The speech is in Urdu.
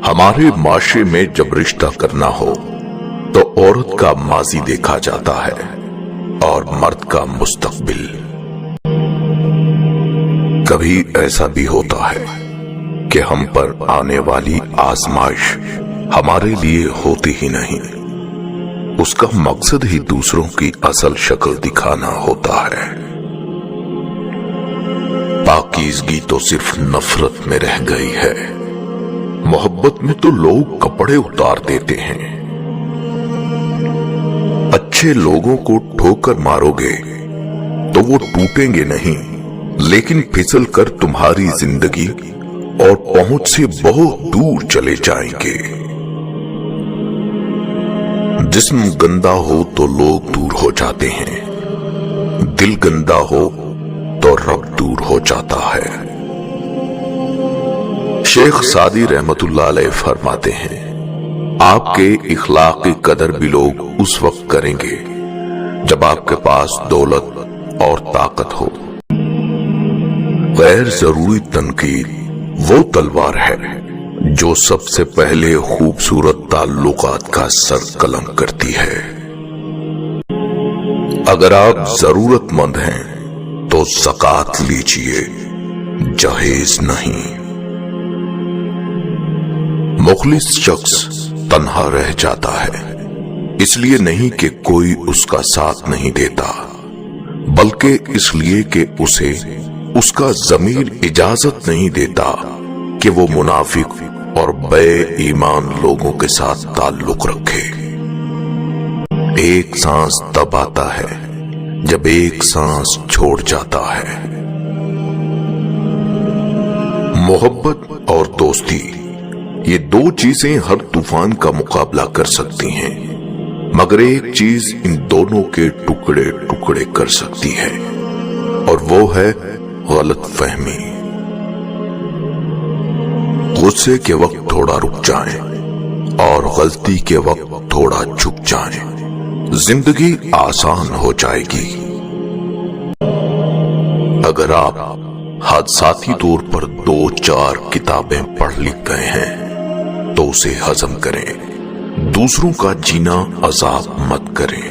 ہمارے معاشرے میں جب رشتہ کرنا ہو تو عورت کا ماضی دیکھا جاتا ہے اور مرد کا مستقبل۔ کبھی ایسا بھی ہوتا ہے کہ ہم پر آنے والی آزمائش ہمارے لیے ہوتی ہی نہیں، اس کا مقصد ہی دوسروں کی اصل شکل دکھانا ہوتا ہے۔ پاکیزگی تو صرف نفرت میں رہ گئی ہے، محبت میں تو لوگ کپڑے اتار دیتے ہیں۔ اچھے لوگوں کو ٹھوکر مارو گے تو وہ ٹوٹیں گے نہیں، لیکن پھسل کر تمہاری زندگی اور پہنچ سے بہت دور چلے جائیں گے۔ جسم گندا ہو تو لوگ دور ہو جاتے ہیں، دل گندا ہو تو رب دور ہو جاتا ہے۔ شیخ سعدی رحمت اللہ علیہ فرماتے ہیں، آپ کے اخلاق کی قدر بھی لوگ اس وقت کریں گے جب آپ کے پاس دولت اور طاقت ہو۔ غیر ضروری تنقید وہ تلوار ہے جو سب سے پہلے خوبصورت تعلقات کا سر قلم کرتی ہے۔ اگر آپ ضرورت مند ہیں تو زکات لیجئے، جہیز نہیں۔ مخلص شخص تنہا رہ جاتا ہے، اس لیے نہیں کہ کوئی اس کا ساتھ نہیں دیتا، بلکہ اس لیے کہ اسے اس کا ضمیر اجازت نہیں دیتا کہ وہ منافق اور بے ایمان لوگوں کے ساتھ تعلق رکھے۔ ایک سانس تب آتا ہے جب ایک سانس چھوڑ جاتا ہے۔ محبت اور دوستی، یہ دو چیزیں ہر طوفان کا مقابلہ کر سکتی ہیں، مگر ایک چیز ان دونوں کے ٹکڑے ٹکڑے کر سکتی ہے، اور وہ ہے غلط فہمی۔ غصے کے وقت تھوڑا رک جائیں اور غلطی کے وقت تھوڑا جھک جائیں، زندگی آسان ہو جائے گی۔ اگر آپ حادثاتی طور پر 2-4 کتابیں پڑھ لکھ گئے ہیں تو اسے ہضم کریں، دوسروں کا جینا عذاب مت کریں۔